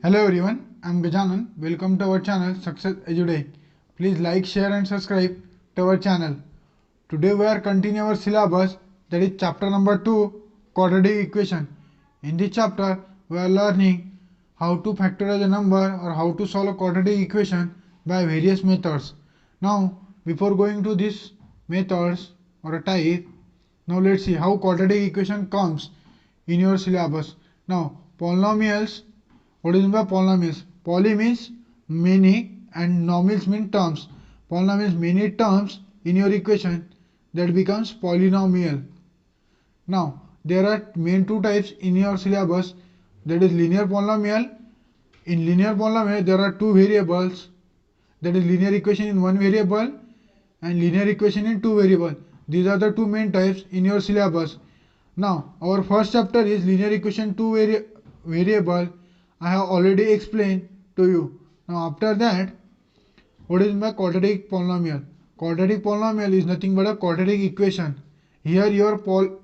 Hello everyone, I'm Gajanan. Welcome to our channel Success EduTech. Please like, share and subscribe to our channel. Today we are continuing our syllabus, that is chapter number 2, quadratic equation. In this chapter we are learning how to factorize a number or how to solve a quadratic equation by various methods. Now before going to these methods or a type, now let's see how quadratic equation comes in your syllabus. Now polynomials. What is meant by polynomials? Poly means many and nomials mean terms. Polynomials many terms in your equation, that becomes polynomial. Now there are main two types in your syllabus, that is linear polynomial. In linear polynomial there are two variables, that is linear equation in one variable and linear equation in two variable. These are the two main types in your syllabus. Now our first chapter is linear equation two variable. I have already explained to you. Now after that, what is my quadratic polynomial? Quadratic polynomial is nothing but a quadratic equation. Here your power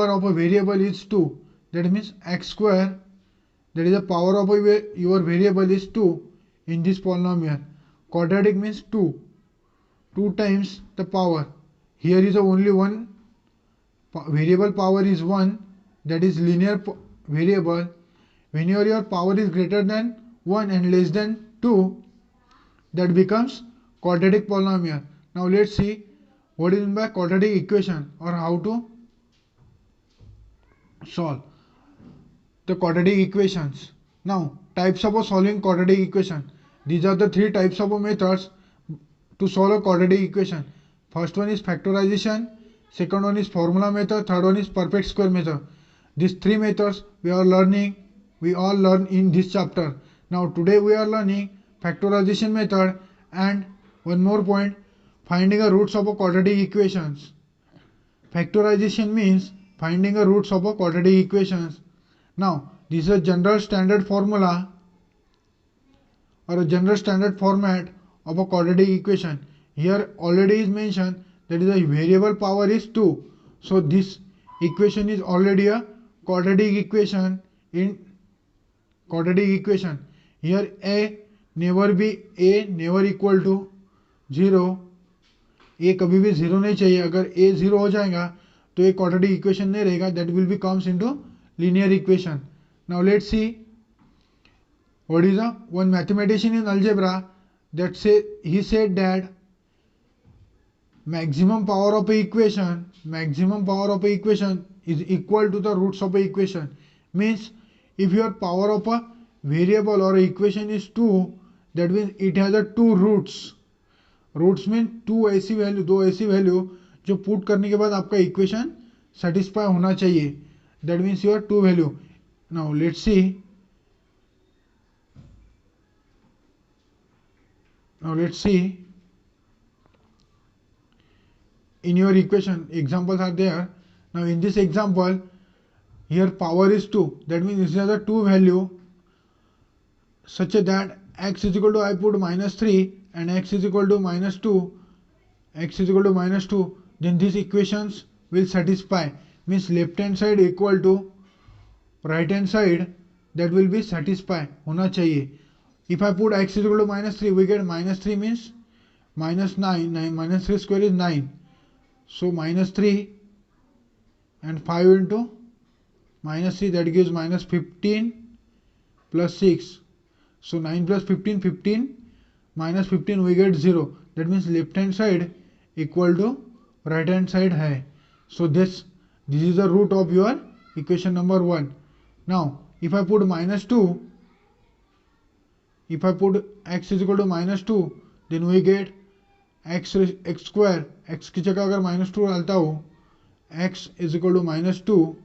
of a variable is 2. That means x square, that is the power of your variable is 2 in this polynomial. Quadratic means 2. 2 times the power. Here is only one variable, power is 1, that is linear variable. When your power is greater than 1 and less than 2, that becomes quadratic polynomial. Now let's see what is meant by quadratic equation or how to solve the quadratic equations. Now types of solving quadratic equation. These are the three types of methods to solve a quadratic equation. First one is factorization, second one is formula method, third one is perfect square method. These three methods we all learn in this chapter. Now today we are learning factorization method, and one more point, finding the roots of a quadratic equations. Factorization means finding the roots of a quadratic equations. Now this is a general standard formula or a general standard format of a quadratic equation. Here already is mentioned that is a variable power is 2. So this equation is already a quadratic equation. In quadratic equation, here a never equal to 0. a कभी भी 0 नहीं चाहिए. अगर a 0 हो जाएगा तो ये quadratic equation नहीं रहेगा. That will be comes into linear equation. Now let's see what is one mathematician in algebra that he said that maximum power of a equation is equal to the roots of a equation. Means if your power of a variable or a equation is 2, that means it has a two roots. Roots mean दो ऐसी value जो put करने के बाद आपका equation satisfy होना चाहिए. That means your two value. Now let's see in your equation examples are there. Now in this example, here power is 2, that means this is the two value such that x is equal to, I put -3 and x is equal to -2, then these equations will satisfy. Means left hand side equal to right hand side, that will be satisfy होना चाहिए. If I put x is equal to -3, we get -3 means -9, -3 square is 9. So -3 and 5 into -3, that gives -15 plus 6. So 9 plus 15, 15 minus 15, we get 0. That means left hand side equal to right hand side hai. So this is the root of your equation number 1. Now if I put -2, if I put x is equal to -2, then we get x square. x की जगह अगर -2 डालता हूँ, x is equal to -2,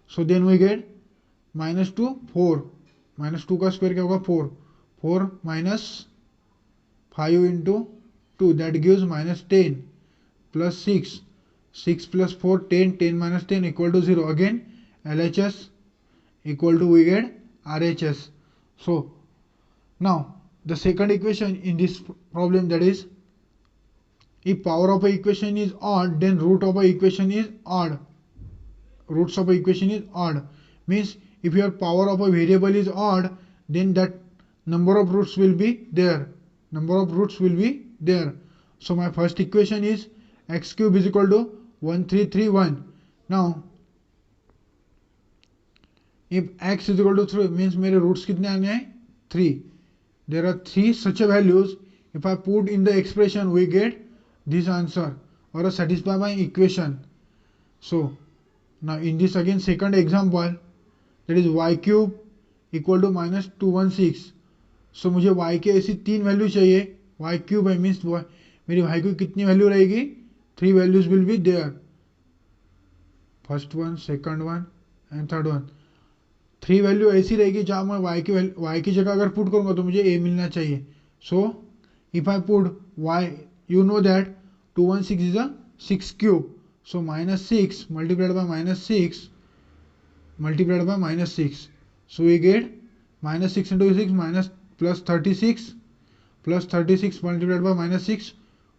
so then we get -2 4. -2 का square क्या होगा 4. 4 minus 5 into 2, that gives -10 plus 6. 6 plus 4, 10. 10 minus 10 equal to 0. Again LHS equal to, we get RHS. So now the second equation in this problem, that is if power of a equation is odd, then root of a equation is odd. Roots of a equation is odd. Means if your power of a variable is odd, then that number of roots will be there. So my first equation is x cube is equal to 1331. Now if x is equal to 3 means मेरे roots कितने आने हैं 3. There are 3 such a values. If I put in the expression, we get this answer or satisfy my equation. So now in this again second example, that is y cube equal to minus 216. So मुझे y के ऐसी 3 value चाहिए. y cube है means मेरी y की कितनी value रहेगी 3 values will be there. First one, second one and third one. 3 value ऐसी रहेगी जहाँ मैं y की जगह अगर पुट करूँगा तो मुझे a मिलना चाहिए. So if I put y, you know that 216 is a 6 cube. So minus 6 multiplied by minus 6 multiplied by minus 6. So we get minus 6 into 6 minus plus 36 multiplied by minus 6,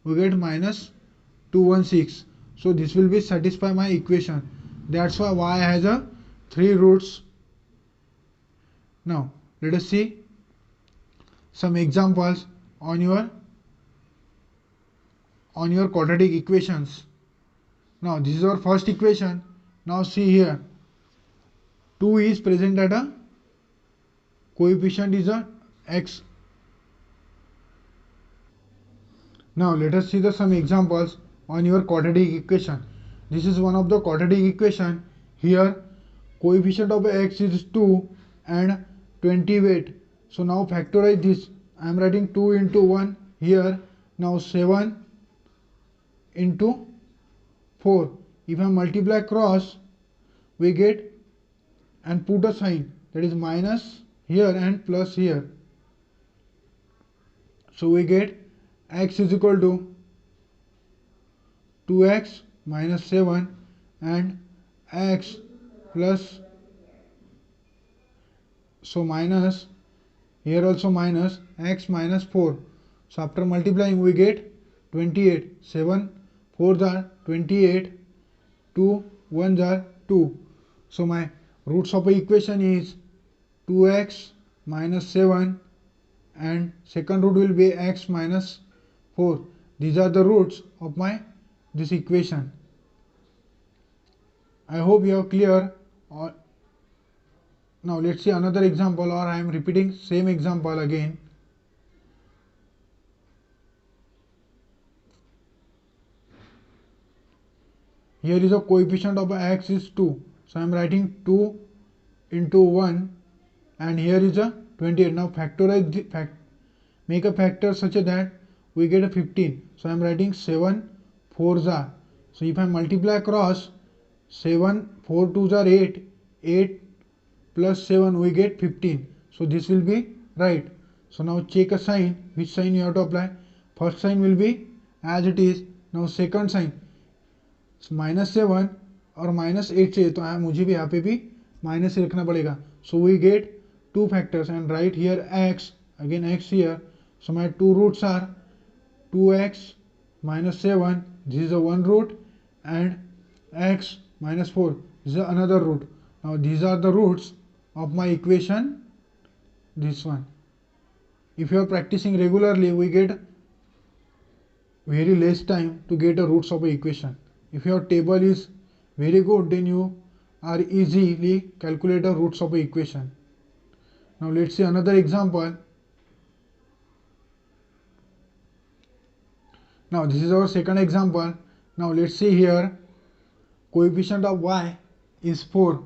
we get minus 216. So this will be satisfy my equation. That's why y has a 3 roots. Now let us see some examples on your quadratic equations. Now this is our first equation. Now see here, 2 is present at a coefficient is a x. Now let us see some examples on your quadratic equation. This is one of the quadratic equation. Here coefficient of x is 2 and 28. So now factorize this. I am writing 2 into 1 here. Now 7 into 4. If I multiply cross, we get and put a sign, that is minus here and plus here. So we get x is equal to 2x minus 7 and x plus, so minus here also minus x minus 4. So after multiplying we get 28. 7 4s are 28, 2 1s are 2. So my roots of the equation is 2x minus 7 and second root will be x minus 4. These are the roots of this equation. I hope you are clear. Now let's see another example, or I am repeating same example again. Here is a coefficient of x is 2. So I am writing 2 into 1 and here is a 28. Now factorize the make a factor such that we get a 15. So I am writing 7 4s are. So if I multiply across, 7 4 2s are 8. 8 plus 7 we get 15. So this will be right. So now check a sign. Which sign you have to apply? First sign will be as it is. Now second sign, minus 7 और minus 8 चाहिए तो मुझे भी यहाँ पे भी minus से रखना पड़ेगा. So we get two factors and write here x, again x here. So my two roots are 2x minus 7, this is a one root, and x minus 4, this is another root. Now these are the roots of my equation, this one. If you are practicing regularly, we get very less time to get the roots of an equation. If your table is very good, then you are easily calculate the roots of an equation. Now let's see another example. Now this is our second example. Now let's see here, coefficient of y is 4.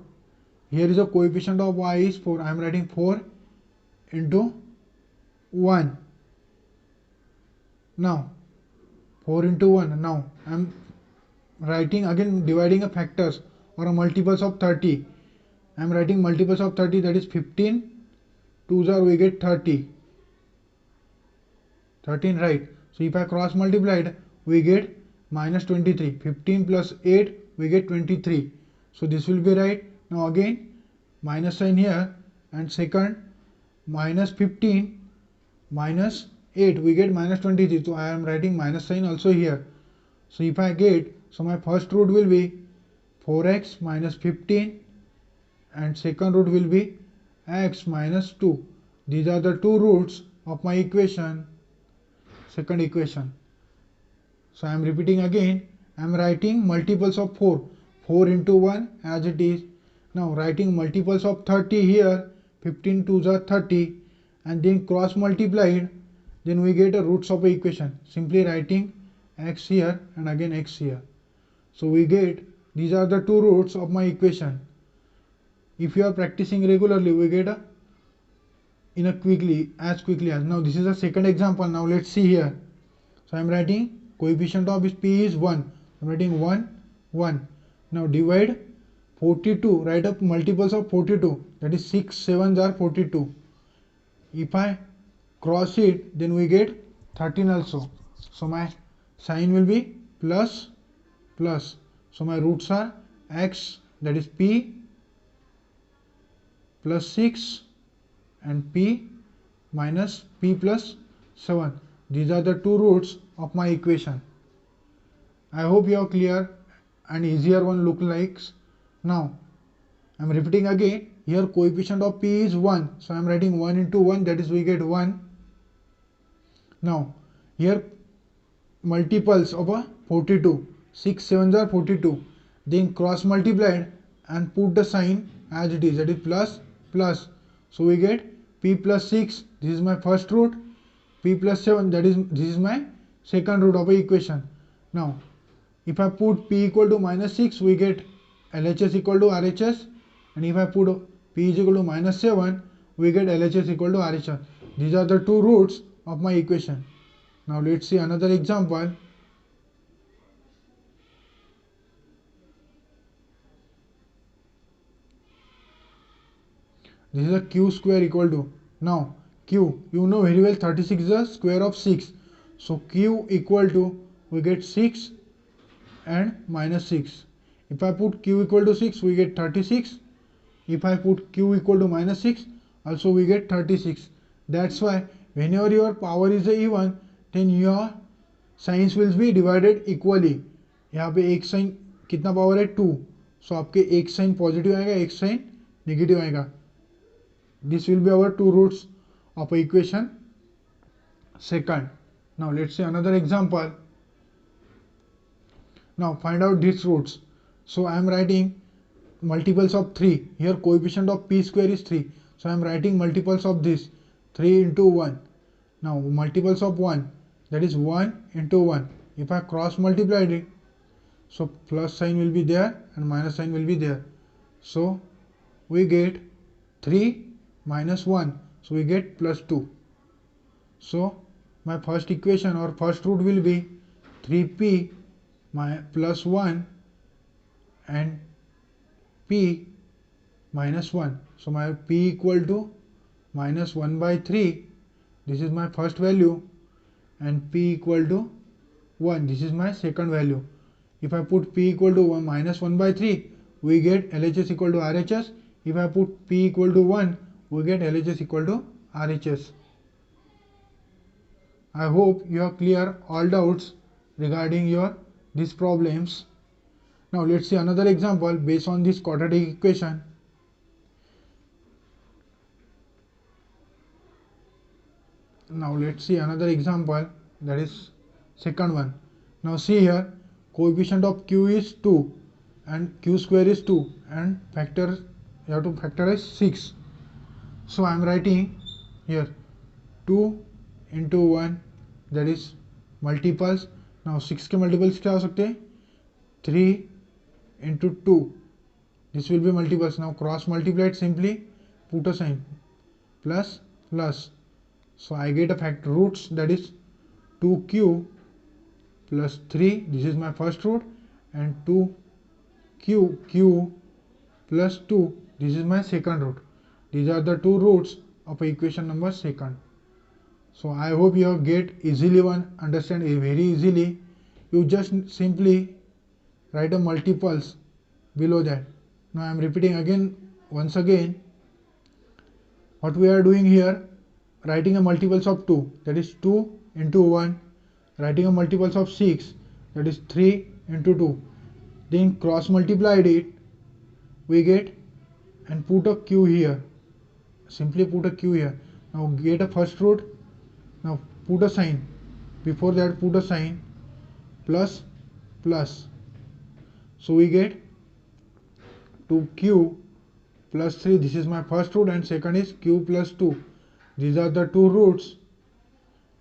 Here is a coefficient of y is 4. I am writing 4 into 1. Now 4 into 1. Now I am writing again dividing a factors or a multiples of 30. I am writing multiples of 30, that is 15. 2s are we get 30. 13, right. So if I cross multiplied, we get minus 23. 15 plus 8, we get 23. So this will be right. Now again minus sign here, and second minus 15 minus 8, we get minus 23. So I am writing minus sign also here. So if I get, so my first root will be 4x minus 15 and second root will be x minus 2. These are the two roots of my equation, second equation. So I am repeating again, I am writing multiples of 4. 4 into 1 as it is. Now writing multiples of 30 here, 15 2s are 30, and then cross multiplied, then we get a roots of a equation. Simply writing x here and again x here. So we get, these are the two roots of my equation. If you are practicing regularly, we get a quickly as. Now this is a second example. Now let's see here. So I am writing coefficient of p is 1. I am writing 1 1. Now divide 42, write up multiples of 42, that is 6 7s are 42. If I cross it, then we get 13 also. So my sign will be plus plus. So my roots are x, that is p plus 6 and p minus p plus 7. These are the two roots of my equation. I hope you are clear and easier one look likes. Now I am repeating again, here coefficient of p is 1. So I am writing 1 into 1, that is we get 1. Now here multiples of a 42, 6 7s are 42. Then cross multiplied and put the sign as it is, that is plus plus. So we get p plus 6, this is my first root, p plus 7, that is this is my second root of a equation. Now if I put p equal to minus 6, we get LHS equal to RHS, and if I put p is equal to minus 7, we get LHS equal to RHS. These are the two roots of my equation. Now let's see another example. This is a q square equal to, now q, you know very well 36 is the square of 6. So q equal to, we get 6 and minus 6. If I put q equal to 6, we get 36. If I put q equal to minus 6, also we get 36. That's why whenever your power is even, then your signs will be divided equally. यहाँ पे एक sign कितना power है 2, सो आपके एक sign positive आएगा, एक sign negative आएगा. This will be our two roots of equation second. Now let's say another example. Now find out these roots. So I am writing multiples of 3. Here coefficient of p square is 3. So I am writing multiples of this, 3 into 1. Now multiples of 1, that is 1 into 1. If I cross multiply it, so plus sign will be there and minus sign will be there. So we get 3 minus 1. So we get plus 2. So my first equation or first root will be 3p plus 1 and p minus 1. So my p equal to minus 1 by 3. This is my first value, and p equal to 1. This is my second value. If I put p equal to 1 minus 1 by 3, we get LHS equal to RHS. If I put p equal to 1, we get LHS equal to RHS. I hope you are clear all doubts regarding these problems. Now let's see another example based on this quadratic equation. Now let's see another example, that is second one. Now see here, coefficient of q is 2 and q square is 2, and factor, you have to factorize 6. So I am writing here 2 into 1, that is multiples. Now 6 के multiples क्या हो सकते हैं, 3 into 2, this will be multiples. Now cross multiplied, simply put a sign plus plus. So I get a fact roots, that is 2q plus 3, this is my first root, and 2q plus 2, this is my second root. These are the two roots of equation number second. So I hope you get easily one, understand it very easily. You just simply write a multiples below that. Now I am repeating again, once again, what we are doing here, writing a multiples of 2, that is 2 into 1, writing a multiples of 6, that is 3 into 2, then cross multiplied it, we get and put a q here. Simply put a q here. Now get a first root. Now put a sign. Before that put a sign plus plus. So we get 2q plus 3. This is my first root, and second is q plus 2. These are the two roots,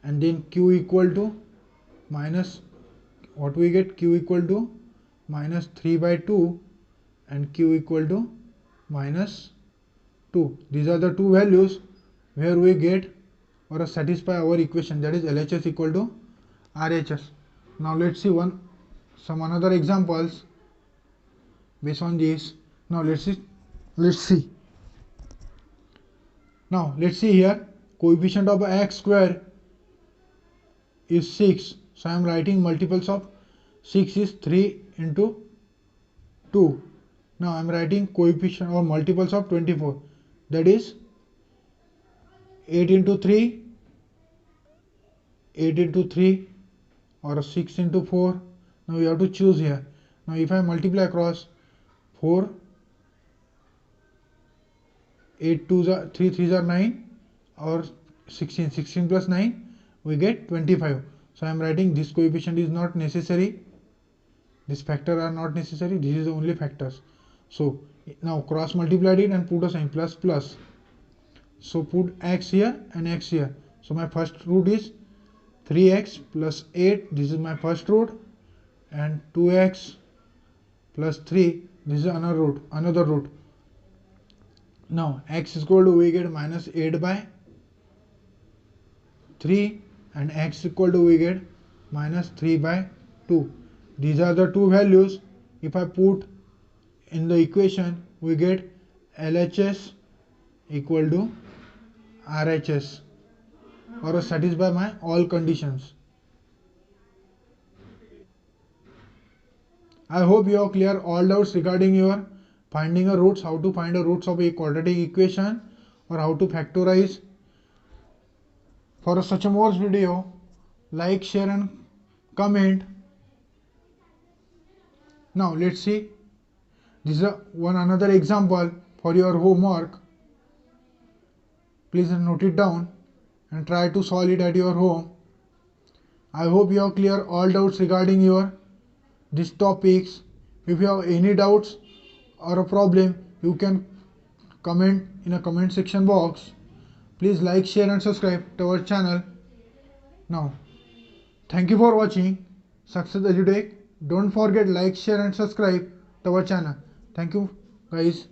and then q equal to minus, what we get, q equal to minus 3 by 2 and q equal to minus 2. These are the two values where we get or satisfy our equation, that is LHS equal to RHS. Now let's see some another examples based on this. Now let's see. Now let's see here, coefficient of x square is 6. So I am writing multiples of 6 is 3 into 2. Now I am writing coefficient or multiples of 24, that is 8 into 3, 8 into 3 or 6 into 4. Now you have to choose here. Now if I multiply across 4, 8 2s are 3 3s are 9, or 16 plus 9 we get 25. So I am writing this coefficient is not necessary, this factor are not necessary, this is only factors. So now cross multiplied it and put a sign plus plus. So put x here and x here. So my first root is 3x plus 8, this is my first root, and 2x plus 3, this is another root. Now x is equal to, we get minus 8 by 3, and x equal to, we get minus 3 by 2. These are the two values. If I put in the equation, we get LHS equal to RHS, or satisfy my all conditions. I hope you have clear all doubts regarding your finding a roots, how to find a roots of a quadratic equation, or how to factorize. For such a more video, like, share and comment. Now let's see, this is another example for your homework. Please note it down and try to solve it at your home. I hope you have clear all doubts regarding these topics. If you have any doubts or a problem, you can comment in a comment section box. Please like, share and subscribe to our channel. Now thank you for watching Success EduTech. Don't forget like, share and subscribe to our channel. Thank you guys.